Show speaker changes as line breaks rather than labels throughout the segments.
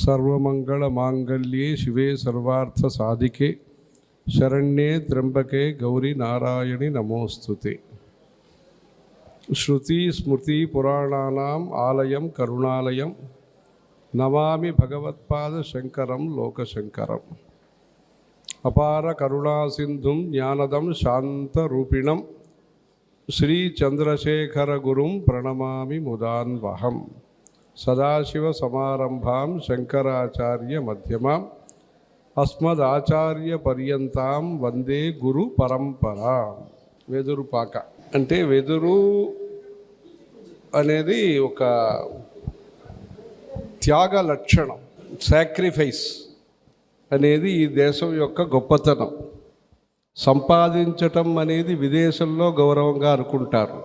सर्वमंगलमांगल्ये शिवे सर्वार्थसाधिके शरण्ये त्र्यंबके गौरी नारायणि नमोस्तुते। श्रुति स्मृति पुराणानाम् आलयं करुणालयं नमामि भगवत्पाद शंकरं लोकशंकरम्। अपार करुणा सिंधुं ज्ञानदं शांतरूपिणं श्री चंद्रशेखर गुरुं प्रणमामि मुदान्वहम्। सदाशिव समारंभां शंकराचार्य मध्यमां अस्मदाचार्य पर्यंतां वंदे गुरु परंपरा। వెదురు పాక అంటే వెదురు అనేది ఒక త్యాగ లక్షణం, సాక్రిఫైస్ అనేది ఈ దేశం యొక్క గొప్పతనం. సంపాదించటం అనేది విదేశంలో గౌరవంగా అనుకుంటారు,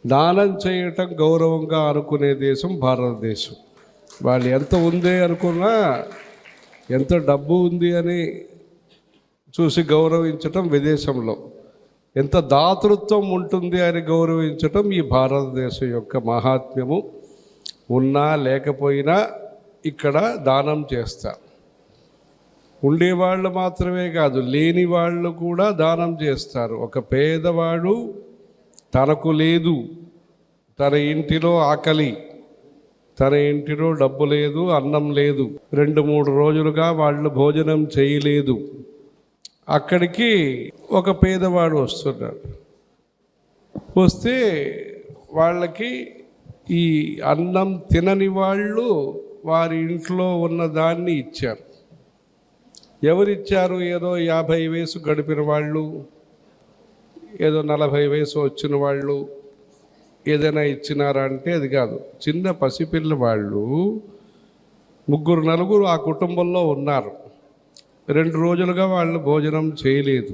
దానం చేయటం గౌరవంగా అనుకునే దేశం భారతదేశం. వాళ్ళు ఎంత ఉంది అనుకున్నా, ఎంత డబ్బు ఉంది అని చూసి గౌరవించటం విదేశంలో, ఎంత దాతృత్వం ఉంటుంది అని గౌరవించటం ఈ భారతదేశం యొక్క మహాత్మ్యము. ఉన్నా లేకపోయినా ఇక్కడ దానం చేస్తారు. ఉండేవాళ్ళు మాత్రమే కాదు, లేని వాళ్ళు కూడా దానం చేస్తారు. ఒక పేదవాడు తనకు లేదు, తన ఇంటిలో ఆకలి, తన ఇంటిలో డబ్బు లేదు, అన్నం లేదు, 2-3 రోజులుగా వాళ్ళు భోజనం చేయలేదు. అక్కడికి ఒక పేదవాడు వస్తున్నాడు. వస్తే వాళ్ళకి ఈ అన్నం తినని వాళ్ళు వారి ఇంట్లో ఉన్న దాన్ని ఇచ్చారు. ఎవరిచ్చారు? ఏదో 50 వయసు గడిపిన వాళ్ళు, ఏదో 40 వయసు వచ్చిన వాళ్ళు ఏదైనా ఇచ్చినారా అంటే అది కాదు. చిన్న పసిపిల్ల వాళ్ళు 3-4 ఆ కుటుంబంలో ఉన్నారు. 2 రోజులుగా వాళ్ళు భోజనం చేయలేదు.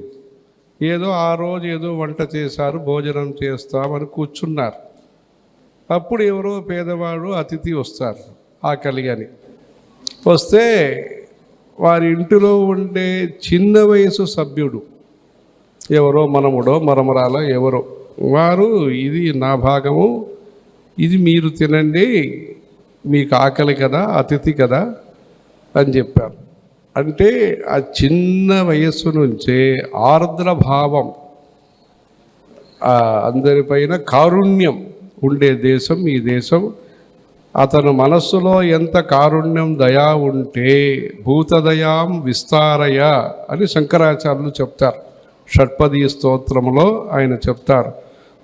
ఏదో ఆ రోజు ఏదో వంట చేశారు, భోజనం చేస్తామని కూర్చున్నారు. అప్పుడు ఎవరో పేదవాడు అతిథి వస్తారు, ఆకలి అని వస్తే వారి ఇంటిలో ఉండే చిన్న వయసు సభ్యుడు ఎవరో మనముడో మరమరాలో ఎవరో వారు ఇది నా భాగము, ఇది మీరు తినండి, మీకు ఆకలి కదా, అతిథి కదా అని చెప్పారు. అంటే ఆ చిన్న వయస్సు నుంచే ఆర్ద్ర భావం, అందరిపైన కారుణ్యం ఉండే దేశం ఈ దేశం. అతను మనస్సులో ఎంత కారుణ్యం, దయా ఉంటే భూతదయాం విస్తారయ అని శంకరాచార్యులు చెప్తారు. షట్పదీ స్తోత్రంలో ఆయన చెప్తారు,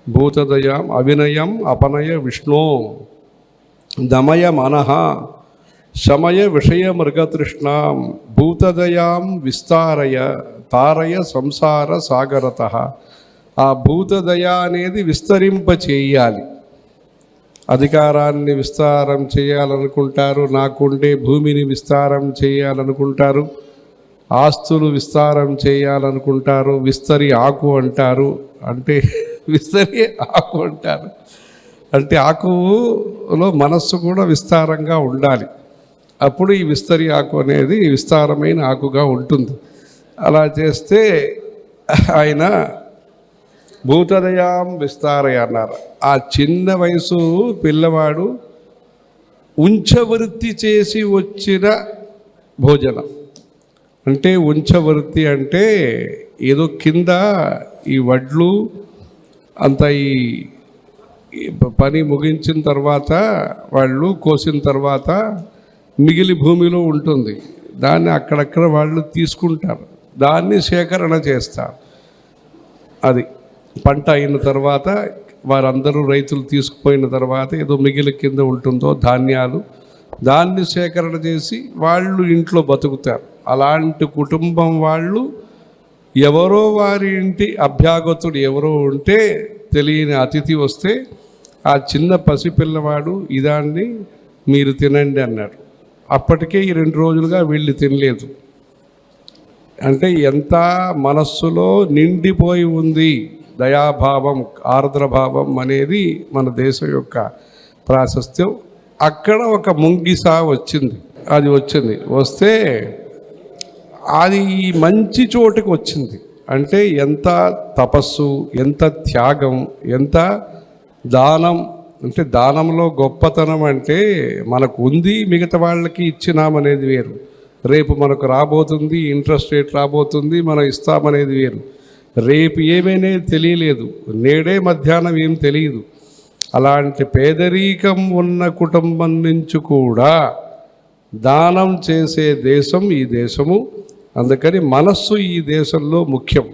భూతదయాం అవినయం అపనయ విష్ణు దమయ మనః శమయ విషయ మృగతృష్ణాం భూతదయాం విస్తారయ తారయ సంసార సాగరతః. ఆ భూతదయ అనేది విస్తరింప చేయాలి. అధికారాన్ని విస్తారం చేయాలనుకుంటారు, నాకుండే భూమిని విస్తారం చేయాలనుకుంటారు, ఆస్తులు విస్తారం చేయాలనుకుంటారు, విస్తరి ఆకు అంటారు. అంటే విస్తరి ఆకు అంటారు అంటే ఆకులో మనస్సు కూడా విస్తారంగా ఉండాలి. అప్పుడు ఈ విస్తరి ఆకు అనేది విస్తారమైన ఆకుగా ఉంటుంది. అలా చేస్తే ఆయన భూతదయాం విస్తారయ అన్నారు. ఆ చిన్న వయసు పిల్లవాడు ఉంచవృత్తి చేసి వచ్చిన భోజనం. అంటే ఉంచవృత్తి అంటే ఏదో కింద ఈ వడ్లు అంత ఈ పని ముగించిన తర్వాత వాళ్ళు కోసిన తర్వాత మిగిలి భూమిలో ఉంటుంది, దాన్ని అక్కడక్కడ వాళ్ళు తీసుకుంటారు, దాన్ని సేకరణ చేస్తారు. అది పంట అయిన తర్వాత వారందరూ రైతులు తీసుకుపోయిన తర్వాత ఏదో మిగిలి కింద ఉంటుందో ధాన్యాలు, దాన్ని సేకరణ చేసి వాళ్ళు ఇంట్లో బతుకుతారు. అలాంటి కుటుంబం వాళ్ళు ఎవరో వారి ఇంటి అభ్యాగతుడు ఎవరో ఉంటే, తెలియని అతిథి వస్తే ఆ చిన్న పసిపిల్లవాడు ఇదాన్ని మీరు తినండి అన్నాడు. అప్పటికే ఈ 2 రోజులుగా వీళ్ళు తినలేదు. అంటే ఎంత మనస్సులో నిండిపోయి ఉంది దయాభావం, ఆర్ద్రభావం అనేది మన దేశం యొక్క ప్రాశస్త్యం. అక్కడ ఒక ముంగిస వచ్చింది. అది వస్తే అది మంచి చోటుకి వచ్చింది. అంటే ఎంత తపస్సు, ఎంత త్యాగం, ఎంత దానం. అంటే దానంలో గొప్పతనం అంటే మనకు ఉంది, మిగతా వాళ్ళకి ఇచ్చినామనేది వేరు. రేపు మనకు రాబోతుంది, ఇంట్రెస్ట్ రేట్ రాబోతుంది, మనం ఇస్తామనేది వేరు. రేపు ఏమైనా తెలియలేదు, నేడే మధ్యాహ్నం ఏం తెలియదు. అలాంటి పేదరికం ఉన్న కుటుంబం నుంచి కూడా దానం చేసే దేశం ఈ దేశము. అందుకని మనస్సు ఈ దేశంలో ముఖ్యం.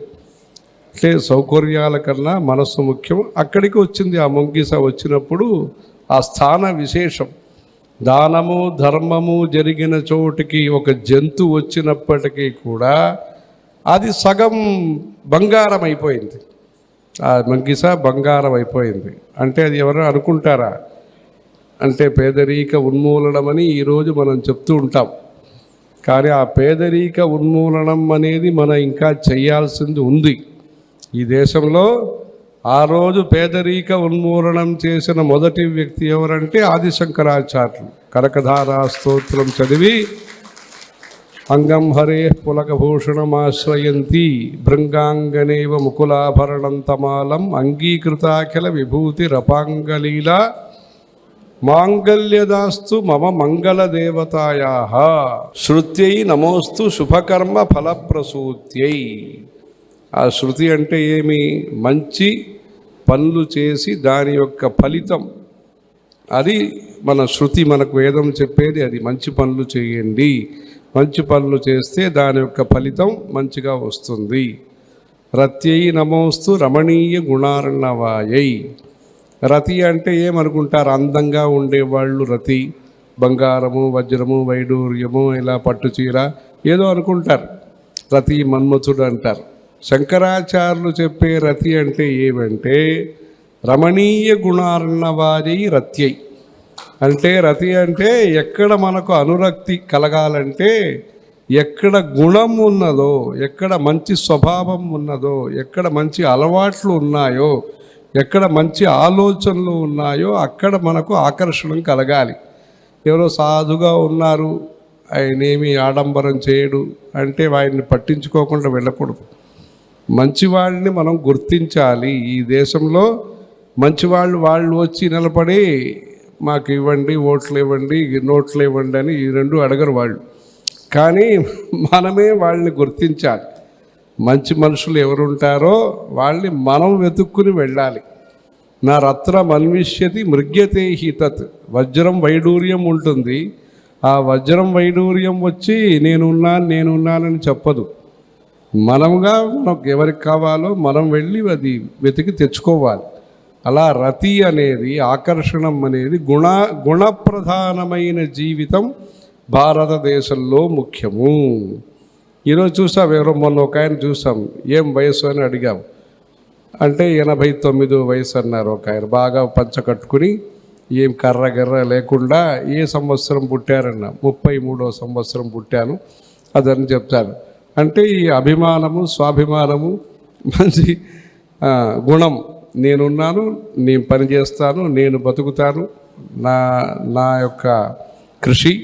అంటే సౌకర్యాల కన్నా మనస్సు ముఖ్యం. అక్కడికి వచ్చింది ఆ ముంగిస. వచ్చినప్పుడు ఆ స్థాన విశేషం, దానము ధర్మము జరిగిన చోటికి ఒక జంతువు వచ్చినప్పటికీ కూడా అది సగం బంగారం అయిపోయింది. ఆ ముంగిస బంగారం అయిపోయింది. అంటే అది ఎవరైనా అనుకుంటారా? అంటే పేదరిక ఉన్మూలనమని ఈరోజు మనం చెప్తూ ఉంటాం. కానీ ఆ పేదరిక ఉన్మూలనం అనేది మనం ఇంకా చేయాల్సింది ఉంది ఈ దేశంలో. ఆ రోజు పేదరిక ఉన్మూలనం చేసిన మొదటి వ్యక్తి ఎవరంటే ఆదిశంకరాచార్యులు. కనకధారా స్తోత్రం చదివి అంగం హరే పులకభూషణమాశ్రయంతి భృంగాంగనేవ ముకులాభరణం తమాలం అంగీకృతాఖిల విభూతి రపాంగలీల మాంగళ్యదాస్తు మమ మంగళదేవతాయాః శృత్యై నమోస్తు శుభకర్మ ఫలప్రసూత్యై. ఆ శృతి అంటే ఏమి? మంచి పనులు చేసి దాని యొక్క ఫలితం, అది మన శృతి. మనకు వేదం చెప్పేది అది. మంచి పనులు చేయండి, మంచి పనులు చేస్తే దాని యొక్క ఫలితం మంచిగా వస్తుంది. రత్యై నమోస్తు రమణీయ గుణార్ణవాయై. రతి అంటే ఏమనుకుంటారు? అందంగా ఉండేవాళ్ళు రతి. బంగారము, వజ్రము, వైడూర్యము, ఇలా పట్టుచీర ఏదో అనుకుంటారు. రతి మన్మథుడు అంటారు. శంకరాచార్యులు చెప్పే రతి అంటే ఏమంటే రమణీయ గుణార్ణవాయై రత్యై. అంటే రతి అంటే ఎక్కడ మనకు అనురక్తి కలగాలంటే, ఎక్కడ గుణం ఉన్నదో, ఎక్కడ మంచి స్వభావం ఉన్నదో, ఎక్కడ మంచి అలవాట్లు ఉన్నాయో, ఎక్కడ మంచి ఆలోచనలు ఉన్నాయో అక్కడ మనకు ఆకర్షణ కలగాలి. ఎవరో సాధుగా ఉన్నారు, ఆయనేమి ఆడంబరం చేయడు అంటే ఆయన్ని పట్టించుకోకుండా వెళ్ళకూడదు. మంచివాళ్ళని మనం గుర్తించాలి. ఈ దేశంలో మంచివాళ్ళు వచ్చి నిలబడి మాకు ఇవ్వండి, ఓట్లు ఇవ్వండి, నోట్లు ఇవ్వండి అని ఈ రెండు అడగరు వాళ్ళు. కానీ మనమే వాళ్ళని గుర్తించాలి. మంచి మనుషులు ఎవరుంటారో వాళ్ళని మనం వెతుక్కుని వెళ్ళాలి. నా రత్నం అన్విష్యతి మృగ్యతే హి తత్. వజ్రం వైడూర్యం ఉంటుంది. ఆ వజ్రం వైడూర్యం వచ్చి నేనున్నానని చెప్పదు. మనముగా మనకు ఎవరికి కావాలో మనం వెళ్ళి అది వెతికి తెచ్చుకోవాలి. అలా రతి అనేది, ఆకర్షణం అనేది గుణప్రధానమైన జీవితం భారతదేశంలో ముఖ్యము. ఈరోజు చూసాం, ఎవరో మొన్న ఒక ఆయన చూసాం, ఏం వయసు అని అడిగాం. అంటే 89 వయసు అన్నారు. ఒక ఆయన బాగా పంచ కట్టుకుని, ఏం కర్ర లేకుండా, ఏ సంవత్సరం పుట్టారన్న, 33వ సంవత్సరం పుట్టాను అదని చెప్తాను. అంటే ఈ అభిమానము, స్వాభిమానము, మంచి గుణం, నేనున్నాను, నేను పని చేస్తాను, నేను బతుకుతాను, నా యొక్క కృషి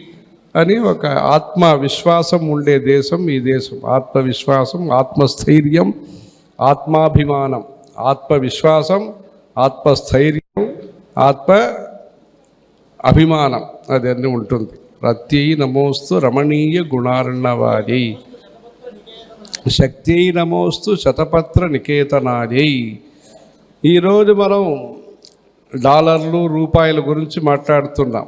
అని ఒక ఆత్మవిశ్వాసం ఉండే దేశం ఈ దేశం. ఆత్మవిశ్వాసం, ఆత్మస్థైర్యం, ఆత్మాభిమానం, ఆత్మవిశ్వాసం, ఆత్మస్థైర్యం, ఆత్మ అభిమానం అది అన్నీ ఉంటుంది. రత్యై నమోస్తు రమణీయ గుణార్ణవాదై, శక్తి నమోస్తు శతపత్ర నికేతనాదై. ఈరోజు మనం డాలర్లు, రూపాయల గురించి మాట్లాడుతున్నాం.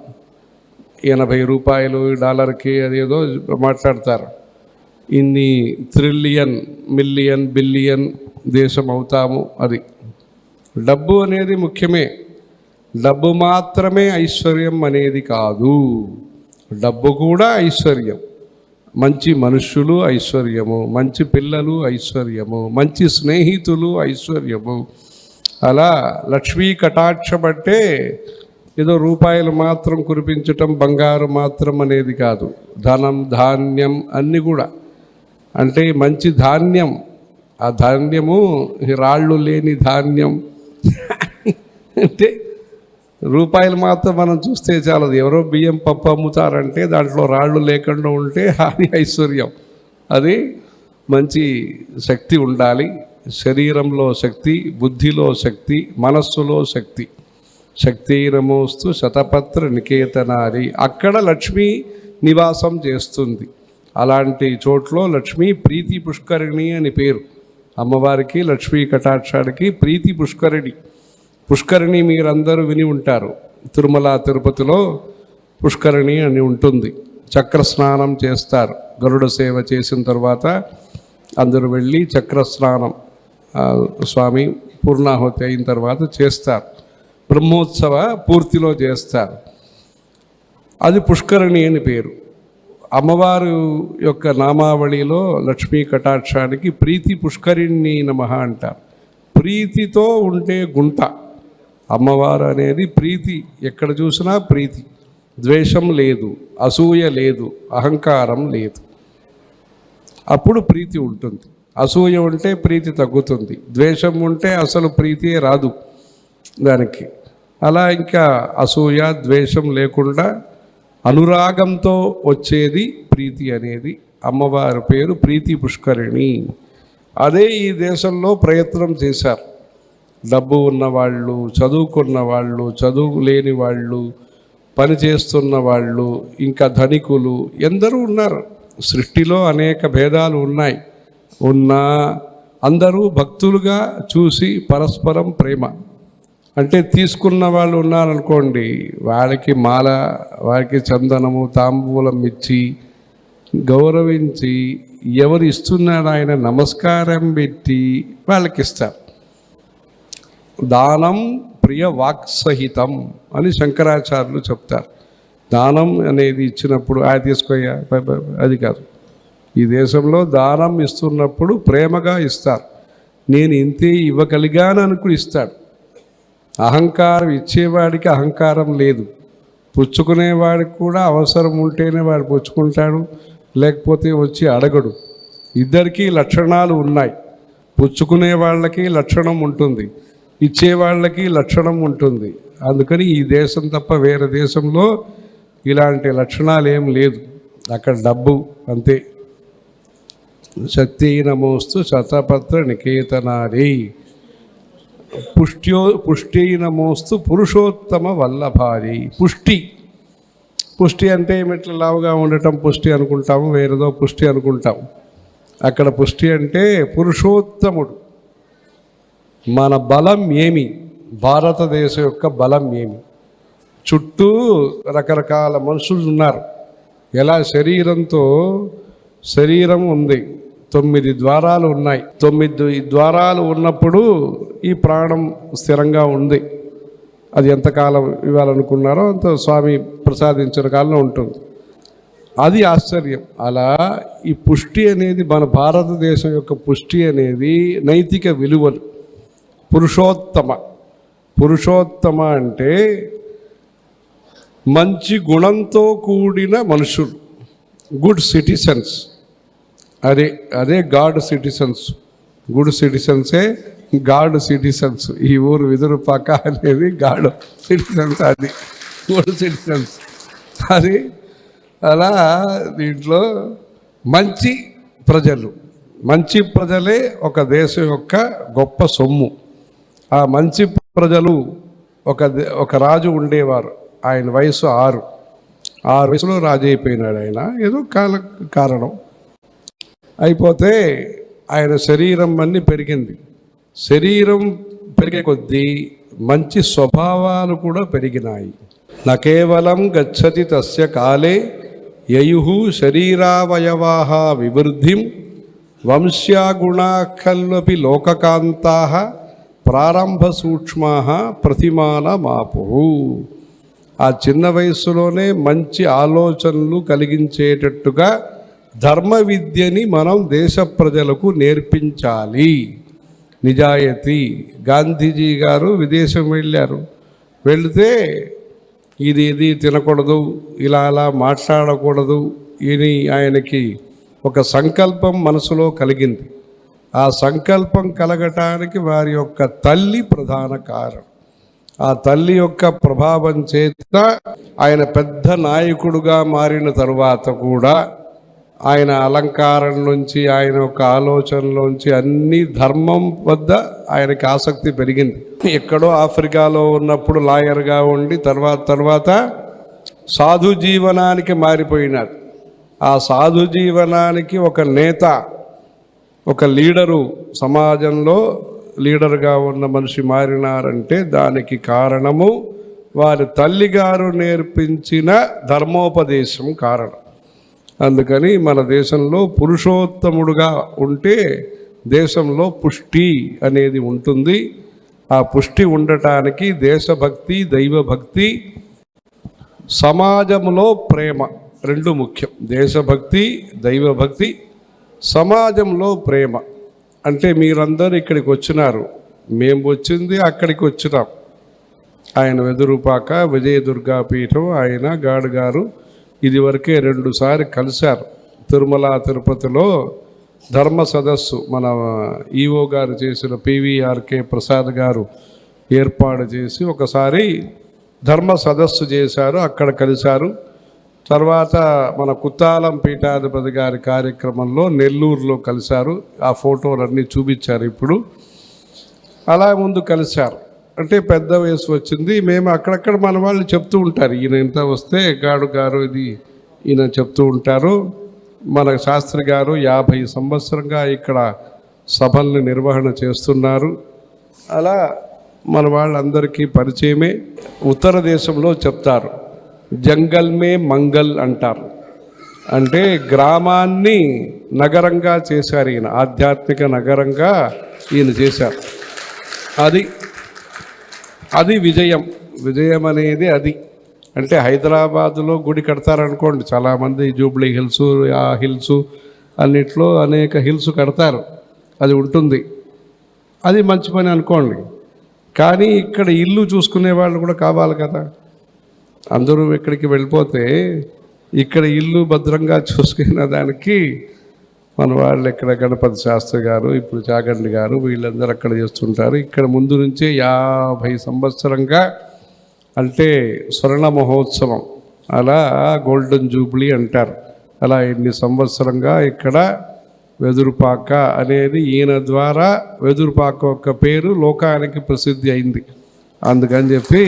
80 రూపాయలు డాలర్కి అదేదో మాట్లాడతారు. ఇన్ని ట్రిలియన్, మిలియన్, బిలియన్ దేశం అవుతాము. అది డబ్బు అనేది ముఖ్యమే. డబ్బు మాత్రమే ఐశ్వర్యం అనేది కాదు. డబ్బు కూడా ఐశ్వర్యం. మంచి మనుష్యులు ఐశ్వర్యము, మంచి పిల్లలు ఐశ్వర్యము, మంచి స్నేహితులు ఐశ్వర్యము. అలా లక్ష్మీ కటాక్షం అంటే ఏదో రూపాయలు మాత్రం కురిపించటం, బంగారు మాత్రం అనేది కాదు. ధనం, ధాన్యం అన్నీ కూడా. అంటే మంచి ధాన్యం, ఆ ధాన్యము రాళ్ళు లేని ధాన్యం. అంటే రూపాయలు మాత్రం మనం చూస్తే చాలదు. ఎవరో బియ్యం పప్పు అమ్ముతారంటే దాంట్లో రాళ్ళు లేకుండా ఉంటే అది ఐశ్వర్యం. అది మంచి శక్తి ఉండాలి. శరీరంలో శక్తి, బుద్ధిలో శక్తి, మనస్సులో శక్తి. శక్తి నమోస్తు శతపత్ర నికేతనారి. అక్కడ లక్ష్మీ నివాసం చేస్తుంది. అలాంటి చోట్లో లక్ష్మీ ప్రీతి పుష్కరిణి అని పేరు. అమ్మవారికి, లక్ష్మీ కటాక్షానికి ప్రీతి పుష్కరిణి. పుష్కరిణి మీరందరూ విని ఉంటారు. తిరుమల, తిరుపతిలో పుష్కరిణి అని ఉంటుంది. చక్రస్నానం చేస్తారు. గరుడ సేవ చేసిన తర్వాత అందరూ వెళ్ళి చక్రస్నానం, స్వామి పూర్ణాహుతి అయిన తర్వాత చేస్తారు. బ్రహ్మోత్సవ పూర్తిలో చేస్తారు. అది పుష్కరిణి అని పేరు. అమ్మవారు యొక్క నామావళిలో లక్ష్మీ కటాక్షానికి ప్రీతి పుష్కరిణి నమః అంటారు. ప్రీతితో ఉంటే గుంట. అమ్మవారు అనేది ప్రీతి. ఎక్కడ చూసినా ప్రీతి. ద్వేషం లేదు, అసూయ లేదు, అహంకారం లేదు. అప్పుడు ప్రీతి ఉంటుంది. అసూయ ఉంటే ప్రీతి తగ్గుతుంది. ద్వేషం ఉంటే అసలు ప్రీతియే రాదు దానికి. అలా ఇంకా అసూయ, ద్వేషం లేకుండా అనురాగంతో వచ్చేది ప్రీతి అనేది. అమ్మవారి పేరు ప్రీతి పుష్కరిణి. అదే ఈ దేశంలో ప్రయత్నం చేశారు. డబ్బు ఉన్నవాళ్ళు, చదువుకున్న వాళ్ళు, చదువు లేని వాళ్ళు, పని చేస్తున్న వాళ్ళు, ఇంకా ధనికులు ఎందరూ ఉన్నారు. సృష్టిలో అనేక భేదాలు ఉన్నాయి. అందరూ భక్తులుగా చూసి పరస్పరం ప్రేమ. అంటే తీసుకున్న వాళ్ళు ఉన్నారనుకోండి, వాళ్ళకి మాల, వారికి చందనము, తాంబూలం ఇచ్చి గౌరవించి, ఎవరు ఇస్తున్నాడు ఆయన నమస్కారం పెట్టి వాళ్ళకి ఇస్తారు. దానం ప్రియ వాక్సహితం అని శంకరాచార్యులు చెప్తారు. దానం అనేది ఇచ్చినప్పుడు తీసుకోయా అది కాదు. ఈ దేశంలో దానం ఇస్తున్నప్పుడు ప్రేమగా ఇస్తారు. నేను ఇంతే ఇవ్వగలిగాను అనుకుని ఇస్తాడు. అహంకారం, ఇచ్చేవాడికి అహంకారం లేదు. పుచ్చుకునేవాడికి కూడా అవసరం ఉంటేనే వాడు పుచ్చుకుంటాడు, లేకపోతే వచ్చి అడగడు. ఇద్దరికీ లక్షణాలు ఉన్నాయి. పుచ్చుకునే వాళ్ళకి లక్షణం ఉంటుంది, ఇచ్చేవాళ్ళకి లక్షణం ఉంటుంది. అందుకని ఈ దేశం తప్ప వేరే దేశంలో ఇలాంటి లక్షణాలు ఏం లేదు. అక్కడ డబ్బు అంతే. శక్తి నమోస్తు శతపత్ర నికేతనారి. పుష్టి నమోస్తు పురుషోత్తమ వల్లభారి. పుష్టి అంటే ఏమిట్లా లావుగా ఉండటం పుష్టి అనుకుంటాము, వేరేదో పుష్టి అనుకుంటాం. అక్కడ పుష్టి అంటే పురుషోత్తముడు. మన బలం ఏమి, భారతదేశం యొక్క బలం ఏమి? చుట్టూ రకరకాల మనుషులు ఉన్నారు. ఎలా శరీరం ఉంది, 9 ద్వారాలు ఉన్నాయి. 9 ద్వారాలు ఉన్నప్పుడు ఈ ప్రాణం స్థిరంగా ఉంది. అది ఎంతకాలం ఇవ్వాలనుకున్నారో అంత స్వామి ప్రసాదించిన కాలంలో ఉంటుంది. అది ఆశ్చర్యం. అలా ఈ పుష్టి అనేది, మన భారతదేశం యొక్క పుష్టి అనేది నైతిక విలువలు. పురుషోత్తమ అంటే మంచి గుణంతో కూడిన మనుషులు, గుడ్ సిటిజన్స్. అదే గాడ్ సిటిజన్స్. గుడ్ సిటిజన్సే గాడ్ సిటిజన్స్. ఈ ఊరు విదురుపాక అనేది గాడ్ సిటిజన్స్, అది గుడ్ సిటిజన్స్. అది అలా దీంట్లో మంచి ప్రజలే ఒక దేశం యొక్క గొప్ప సొమ్ము. ఆ మంచి ప్రజలు, ఒక రాజు ఉండేవారు. ఆయన వయసు 6 వయసులో రాజు అయిపోయినాడు. ఆయన ఏదో కారణం అయిపోతే ఆయన శరీరం అన్నీ పెరిగింది. శరీరం పెరిగే కొద్దీ మంచి స్వభావాలు కూడా పెరిగినాయి. న కేవలం గచ్చతి తస్య కాలే యయుః శరీరావయవాః వివృద్ధిం వంశ్యాగుణాఖల్వపి లోకకాంతాః ప్రారంభ సూక్ష్మాః ప్రతిమానమాపుః. ఆ చిన్న వయస్సులోనే మంచి ఆలోచనలు కలిగించేటట్టుగా ధర్మ విద్యని మనం దేశ ప్రజలకు నేర్పించాలి. నిజాయితీ. గాంధీజీ గారు విదేశం వెళితే ఇది తినకూడదు, ఇలా మాట్లాడకూడదు అని ఆయనకి ఒక సంకల్పం మనసులో కలిగింది. ఆ సంకల్పం కలగటానికి వారి యొక్క తల్లి ప్రధాన కారణం. ఆ తల్లి యొక్క ప్రభావం చేత ఆయన పెద్ద నాయకుడుగా మారిన తరువాత కూడా ఆయన అలంకారం నుంచి, ఆయన యొక్క ఆలోచనలోంచి అన్ని ధర్మం వద్ద ఆయనకి ఆసక్తి పెరిగింది. ఎక్కడో ఆఫ్రికాలో ఉన్నప్పుడు లాయర్గా ఉండి తర్వాత సాధు జీవనానికి మారిపోయినాడు. ఆ సాధు జీవనానికి ఒక నేత, ఒక లీడరు, సమాజంలో లీడర్గా ఉన్న మనిషి మారినారంటే దానికి కారణము వారి తల్లిగారు నేర్పించిన ధర్మోపదేశం కారణం. అందుకని మన దేశంలో పురుషోత్తముడుగా ఉంటే దేశంలో పుష్టి అనేది ఉంటుంది. ఆ పుష్టి ఉండటానికి దేశభక్తి, దైవభక్తి, సమాజంలో ప్రేమ రెండు ముఖ్యం. దేశభక్తి, దైవభక్తి, సమాజంలో ప్రేమ. అంటే మీరందరూ ఇక్కడికి వచ్చినారు, మేము వచ్చింది అక్కడికి వచ్చినాం. ఆయన వెదురుపాక విజయదుర్గా పీఠం, ఆయన గాడు గారు ఇదివరకే 2 సార్లు కలిశారు. తిరుమల తిరుపతిలో ధర్మ సదస్సు మన ఈఓ గారు చేసిన పివిఆర్కే ప్రసాద్ గారు ఏర్పాటు చేసి ఒకసారి ధర్మ సదస్సు చేశారు, అక్కడ కలిశారు. తర్వాత మన కుత్తాలం పీఠాధిపతి గారి కార్యక్రమంలో నెల్లూరులో కలిశారు. ఆ ఫోటోలన్నీ చూపించారు ఇప్పుడు. అలా ముందు కలిశారు. అంటే పెద్ద వయసు వచ్చింది. మేము అక్కడక్కడ మన వాళ్ళు చెప్తూ ఉంటారు, ఈయన ఇంత వస్తే గాడు గారు ఇది ఈయన చెప్తూ ఉంటారు. మన శాస్త్రి గారు 50 సంవత్సరంగా ఇక్కడ సభల్ని నిర్వహణ చేస్తున్నారు. అలా మన వాళ్ళందరికీ పరిచయమే. ఉత్తర దేశంలో చెప్తారు జంగల్ మే మంగల్ అంటారు. అంటే గ్రామాన్ని నగరంగా చేశారు ఈయన, ఆధ్యాత్మిక నగరంగా ఈయన చేశారు. అది విజయం అనేది అది. అంటే హైదరాబాదులో గుడి కడతారనుకోండి, చాలామంది జూబ్లీ హిల్స్, ఆ హిల్స్ అన్నిట్లో అనేక హిల్స్ కడతారు, అది ఉంటుంది, అది మంచి పని అనుకోండి. కానీ ఇక్కడ ఇల్లు చూసుకునే వాళ్ళు కూడా కావాలి కదా. అందరూ ఇక్కడికి వెళ్ళిపోతే ఇక్కడ ఇల్లు భద్రంగా చూసుకునే దానికి మన వాళ్ళు ఇక్కడ గణపతి శాస్త్రి గారు, ఇప్పుడు చాగండి గారు, వీళ్ళందరూ అక్కడ చేస్తుంటారు. ఇక్కడ ముందు నుంచే 50 సంవత్సరంగా, అంటే స్వర్ణ మహోత్సవం, అలా గోల్డెన్ జూబ్లీ అంటారు. అలా 8 సంవత్సరంగా ఇక్కడ వెదురుపాక అనేది ఈయన ద్వారా వెదురుపాక యొక్క పేరు లోకానికి ప్రసిద్ధి అయింది. అందుకని చెప్పి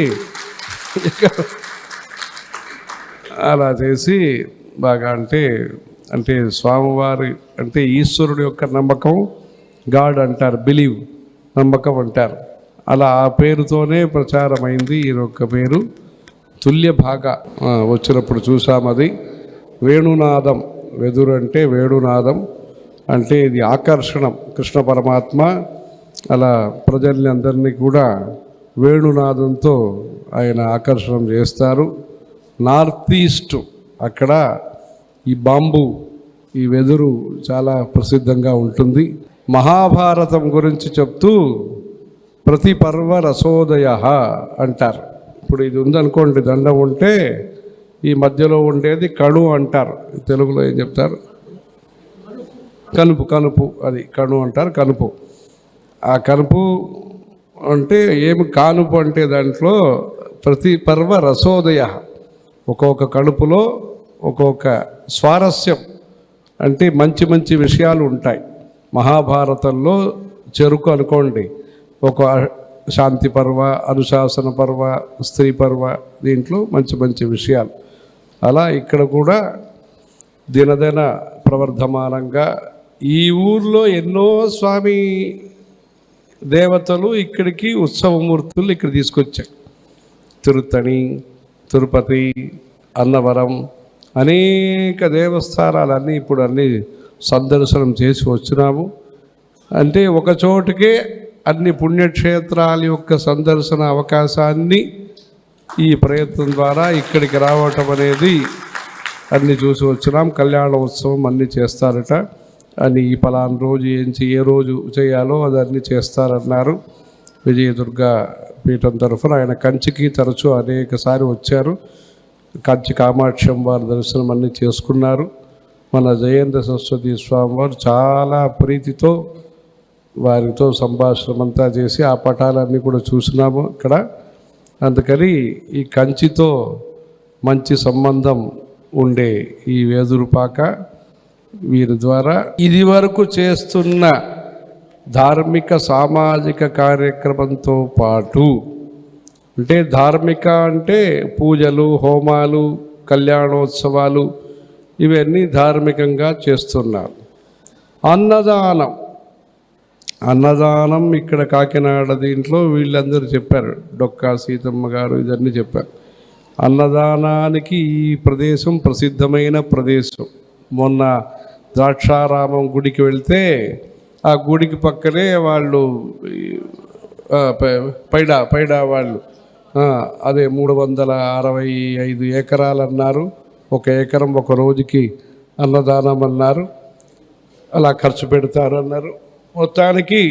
అలా చేసి బాగా అంటే స్వామివారి అంటే ఈశ్వరుడు యొక్క నమ్మకం, గాడ్ అంటారు, బిలీవ్, నమ్మకం అంటారు. అలా ఆ పేరుతోనే ప్రచారమైంది ఈ యొక్క పేరు. తుల్య భాగ వచ్చినప్పుడు చూసాం. అది వేణునాదం, వెదురు అంటే వేణునాదం అంటే ఇది ఆకర్షణం. కృష్ణ పరమాత్మ అలా ప్రజల్ని అందరినీ కూడా వేణునాదంతో ఆయన ఆకర్షణం చేస్తారు. నార్త్ ఈస్ట్ అక్కడ ఈ బాంబు, ఈ వెదురు చాలా ప్రసిద్ధంగా ఉంటుంది. మహాభారతం గురించి చెప్తూ ప్రతి పర్వ రసోదయ అంటారు. ఇప్పుడు ఇది ఉందనుకోండి, దండం ఉంటే ఈ మధ్యలో ఉండేది కణు అంటారు. తెలుగులో ఏం చెప్తారు? కనుపు. అది కణు అంటారు, కనుపు. ఆ కనుపు అంటే ఏమి కానుపు అంటే దాంట్లో ప్రతి పర్వ రసోదయ, ఒక్కొక్క కడుపులో ఒక్కొక్క స్వారస్యం అంటే మంచి మంచి విషయాలు ఉంటాయి. మహాభారతంలో చెరుకు అనుకోండి, ఒక శాంతి పర్వ, అనుశాసన పర్వ, స్త్రీ పర్వ, దీంట్లో మంచి మంచి విషయాలు. అలా ఇక్కడ కూడా దినదిన ప్రవర్ధమానంగా ఈ ఊర్లో ఎన్నో స్వామి దేవతలు ఇక్కడికి ఉత్సవమూర్తులు ఇక్కడ తీసుకొచ్చాయి. తిరుత్తణి, తిరుపతి, అన్నవరం, అనేక దేవస్థానాలన్నీ ఇప్పుడు అన్నీ సందర్శనం చేసి వచ్చినాము. అంటే ఒక చోటుకే అన్ని పుణ్యక్షేత్రాల యొక్క సందర్శన అవకాశాన్ని ఈ ప్రయత్నం ద్వారా ఇక్కడికి రావటం అనేది అన్నీ చూసి వచ్చినాం. కళ్యాణ ఉత్సవం అన్నీ చేస్తారట అని, ఈ పలానా రోజు ఏ రోజు చేయాలో అదన్నీ చేస్తారన్నారు. విజయదుర్గ పీఠం తరఫున ఆయన కంచికి తరచూ అనేకసారి వచ్చారు. కంచి కామాక్షి వారి దర్శనం అన్నీ చేసుకున్నారు. మన జయేంద్ర సరస్వతి స్వామి వారు చాలా ప్రీతితో వారితో సంభాషణ అంతా చేసి ఆ పటాలన్నీ కూడా చూసినాము ఇక్కడ. అందుకని ఈ కంచితో మంచి సంబంధం ఉండే ఈ వెదురుపాక వీరి ద్వారా ఇది వరకు చేస్తున్న ధార్మిక సామాజిక కార్యక్రమంతో పాటు, అంటే ధార్మిక అంటే పూజలు, హోమాలు, కళ్యాణోత్సవాలు, ఇవన్నీ ధార్మికంగా చేస్తున్నారు. అన్నదానం ఇక్కడ కాకినాడ దీంట్లో వీళ్ళందరూ చెప్పారు, డొక్కా సీతమ్మ గారు ఇదన్నీ చెప్పారు. అన్నదానానికి ఈ ప్రదేశం ప్రసిద్ధమైన ప్రదేశం. మొన్న ద్రాక్షారామం గుడికి వెళ్తే ఆ గుడికి పక్కనే వాళ్ళు పైడా వాళ్ళు అదే 365 ఎకరాలు అన్నారు. 1 ఎకరం ఒక రోజుకి అన్నదానం అన్నారు. అలా ఖర్చు పెడతారు అన్నారు. మొత్తానికి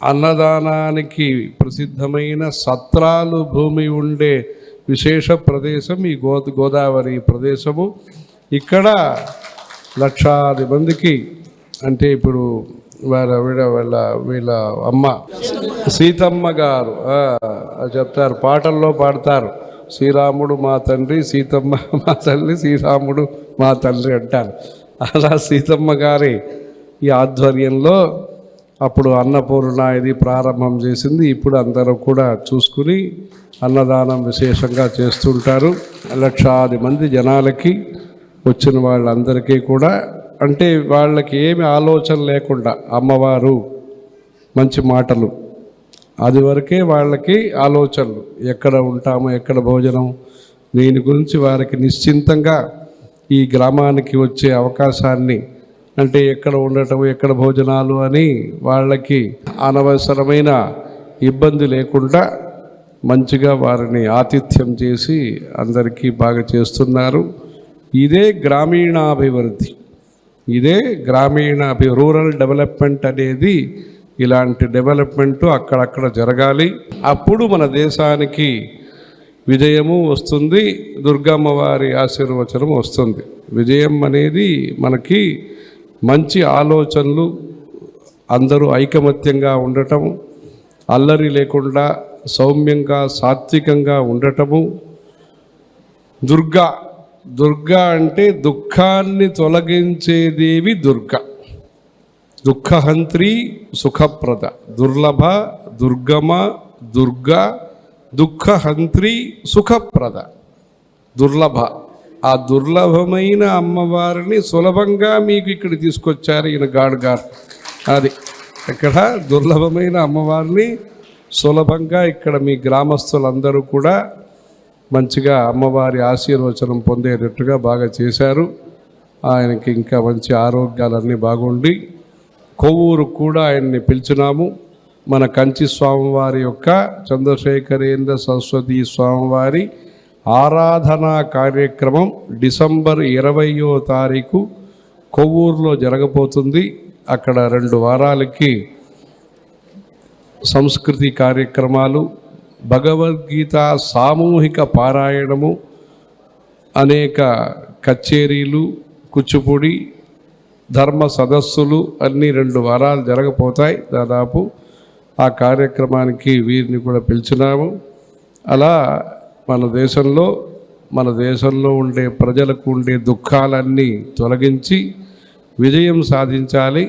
అన్నదానానికి ప్రసిద్ధమైన సత్రాలు భూమి ఉండే విశేష ప్రదేశం ఈ గోదావరి ప్రదేశము. ఇక్కడ లక్షాది మందికి, అంటే ఇప్పుడు వీళ్ళ అమ్మ సీతమ్మ గారు చెప్తారు, పాటల్లో పాడతారు, శ్రీరాముడు మా తండ్రి, సీతమ్మ మా తల్లి, శ్రీరాముడు మా తండ్రి అంటారు. అలా సీతమ్మ గారి ఈ ఆధ్వర్యంలో అప్పుడు అన్నపూర్ణ ఇది ప్రారంభం చేసింది. ఇప్పుడు అందరూ కూడా చూసుకుని అన్నదానం విశేషంగా చేస్తుంటారు. లక్షాది మంది జనాలకి, వచ్చిన వాళ్ళందరికీ కూడా, అంటే వాళ్ళకి ఏమి ఆలోచన లేకుండా అమ్మవారు మంచి మాటలు, అది వరకే వాళ్ళకి ఆలోచనలు, ఎక్కడ ఉంటాము, ఎక్కడ భోజనం, దీని గురించి వారికి నిశ్చింతంగా ఈ గ్రామానికి వచ్చే అవకాశాన్ని, అంటే ఎక్కడ ఉండటం, ఎక్కడ భోజనాలు అని వాళ్ళకి అనవసరమైన ఇబ్బంది లేకుండా మంచిగా వారిని ఆతిథ్యం చేసి అందరికీ బాగా చేస్తున్నారు. ఇదే గ్రామీణాభివృద్ధి, రూరల్ డెవలప్మెంట్ అనేది, ఇలాంటి డెవలప్మెంటు అక్కడక్కడ జరగాలి. అప్పుడు మన దేశానికి విజయము వస్తుంది, దుర్గమ్మ వారి ఆశీర్వచనం వస్తుంది. విజయం అనేది మనకి మంచి ఆలోచనలు, అందరూ ఐకమత్యంగా ఉండటం, అల్లరి లేకుండా సౌమ్యంగా సాత్వికంగా ఉండటము. దుర్గా అంటే దుఃఖాన్ని తొలగించేదేవి దుర్గ. దుఃఖహంత్రి సుఖప్రద, దుర్లభ, దుర్గమ, దుర్గా, దుఃఖహంత్రి సుఖప్రద. దుర్లభ, ఆ దుర్లభమైన అమ్మవారిని సులభంగా మీకు ఇక్కడ తీసుకొచ్చారు ఈయన గారు. అది ఇక్కడ దుర్లభమైన అమ్మవారిని సులభంగా ఇక్కడ మీ గ్రామస్తులందరూ కూడా మంచిగా అమ్మవారి ఆశీర్వచనం పొందేటట్టుగా బాగా చేశారు. ఆయనకి ఇంకా మంచి ఆరోగ్యాలన్నీ బాగుండి, కొవ్వూరు కూడా ఆయన్ని పిలిచినాము. మన కంచి స్వామివారి యొక్క చంద్రశేఖరేంద్ర సరస్వతి స్వామివారి ఆరాధనా కార్యక్రమం డిసెంబర్ 20వ తారీఖు కొవ్వూరులో జరగబోతుంది. అక్కడ 2 వారాలకి సంస్కృతి కార్యక్రమాలు, భగవద్గీత సామూహిక పారాయణము, అనేక కచేరీలు, కూచిపూడి, ధర్మ సదస్సులు అన్నీ 2 వారాలు జరగబోతాయి. దాదాపు ఆ కార్యక్రమానికి వీరిని కూడా పిలిచినాము. అలా మన దేశంలో ఉండే ప్రజలకు ఉండే దుఃఖాలన్నీ తొలగించి విజయం సాధించాలి.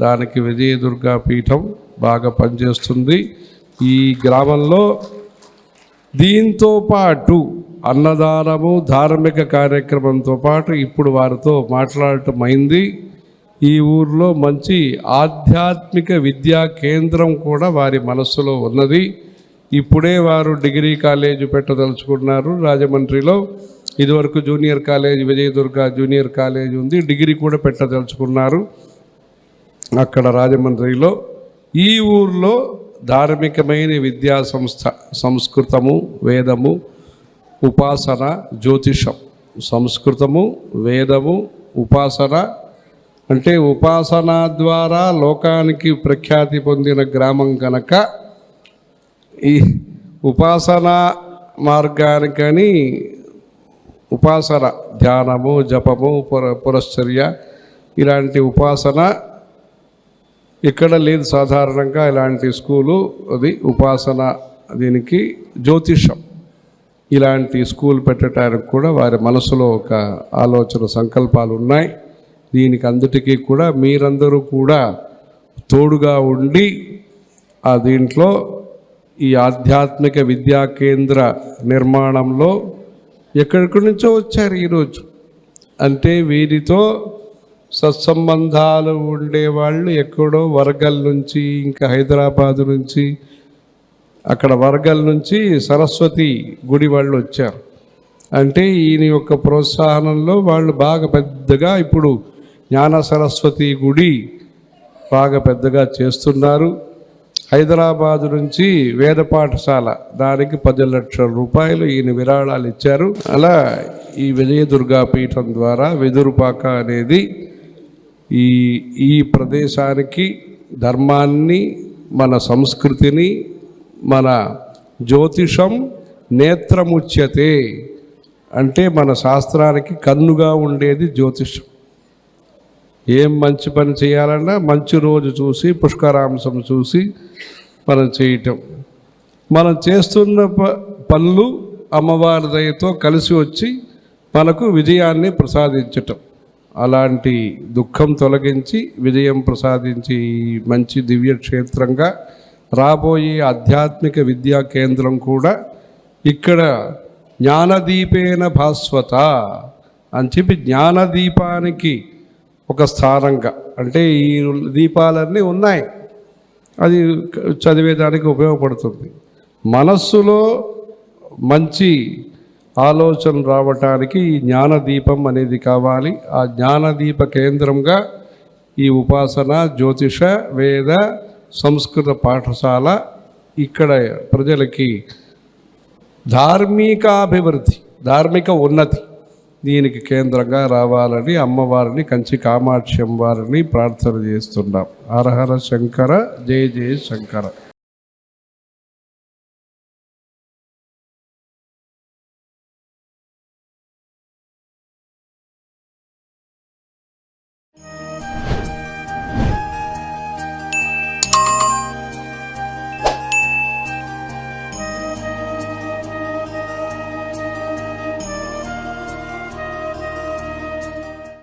దానికి విజయదుర్గా పీఠం బాగా పనిచేస్తుంది ఈ గ్రామంలో. దీంతో పాటు అన్నదానము, ధార్మిక కార్యక్రమంతో పాటు ఇప్పుడు వారితో మాట్లాడటం అయింది. ఈ ఊర్లో మంచి ఆధ్యాత్మిక విద్యా కేంద్రం కూడా వారి మనస్సులో ఉన్నది. ఇప్పుడే వారు డిగ్రీ కాలేజీ పెట్టదలుచుకున్నారు రాజమండ్రిలో. ఇదివరకు junior college, Vijayadurga junior college ఉంది, డిగ్రీ కూడా పెట్టదలుచుకున్నారు అక్కడ రాజమండ్రిలో. ఈ ఊర్లో ధార్మికమైన విద్యా సంస్థ, సంస్కృతము, వేదము, ఉపాసన, జ్యోతిషం. సంస్కృతము, వేదము, ఉపాసన అంటే ఉపాసన ద్వారా లోకానికి ప్రఖ్యాతి పొందిన గ్రామం కనుక ఈ ఉపాసన మార్గానికని ఉపాసన, ధ్యానము, జపము, పురశ్చర్య ఇలాంటి ఉపాసన ఇక్కడ లేదు సాధారణంగా. ఇలాంటి స్కూలు అది ఉపాసన, దీనికి జ్యోతిషం ఇలాంటి స్కూల్ పెట్టడానికి కూడా వారి మనసులో ఒక ఆలోచన, సంకల్పాలు ఉన్నాయి. దీనికి అందుటికీ కూడా మీరందరూ కూడా తోడుగా ఉండి దీంట్లో ఈ ఆధ్యాత్మిక విద్యా కేంద్ర నిర్మాణంలో ఎక్కడికి నుంచో వచ్చారు ఈరోజు. అంటే వీరితో సత్సంబంధాలు ఉండేవాళ్ళు ఎక్కడో వరంగల్ నుంచి, ఇంకా హైదరాబాదు నుంచి, అక్కడ వరంగల్ నుంచి సరస్వతి గుడి వాళ్ళు వచ్చారు. అంటే ఈయన యొక్క ప్రోత్సాహనంలో వాళ్ళు బాగా పెద్దగా ఇప్పుడు జ్ఞాన సరస్వతి గుడి బాగా పెద్దగా చేస్తున్నారు. హైదరాబాదు నుంచి వేద పాఠశాల, దానికి 10 లక్షల రూపాయలు ఈయన విరాళాలు ఇచ్చారు. అలా ఈ విజయదుర్గా పీఠం ద్వారా వెదురుపాక అనేది ఈ ప్రదేశానికి ధర్మాన్ని, మన సంస్కృతిని, మన జ్యోతిషం నేత్రముచ్యతే అంటే మన శాస్త్రానికి కన్నుగా ఉండేది జ్యోతిషం. ఏం మంచి పని చేయాలన్నా మంచి రోజు చూసి, పుష్కరాంశం చూసి మనం చేయటం. మనం చేస్తున్న పనులు అమ్మవారి దయతో కలిసి వచ్చి మనకు విజయాన్ని ప్రసాదించటం. అలాంటి దుఃఖం తొలగించి విజయం ప్రసాదించి మంచి దివ్య క్షేత్రంగా రాబోయే ఆధ్యాత్మిక విద్యా కేంద్రం కూడా ఇక్కడ జ్ఞానదీపేన భాస్వత అని చెప్పి జ్ఞానదీపానికి ఒక స్థానంగా, అంటే ఈ దీపాలన్నీ ఉన్నాయి, అది చదివేదానికి ఉపయోగపడుతుంది. మనస్సులో మంచి ఆలోచన రావటానికి ఈ జ్ఞానదీపం అనేది కావాలి. ఆ జ్ఞానదీప కేంద్రంగా ఈ ఉపాసన, జ్యోతిష, వేద, సంస్కృత పాఠశాల ఇక్కడ ప్రజలకి ధార్మికాభివృద్ధి, ధార్మిక ఉన్నతి దీనికి కేంద్రంగా రావాలని అమ్మవారిని, కంచి కామాక్షి అమ్మవారిని ప్రార్థన చేస్తున్నాం. హర హర శంకర, జయ జయ శంకర.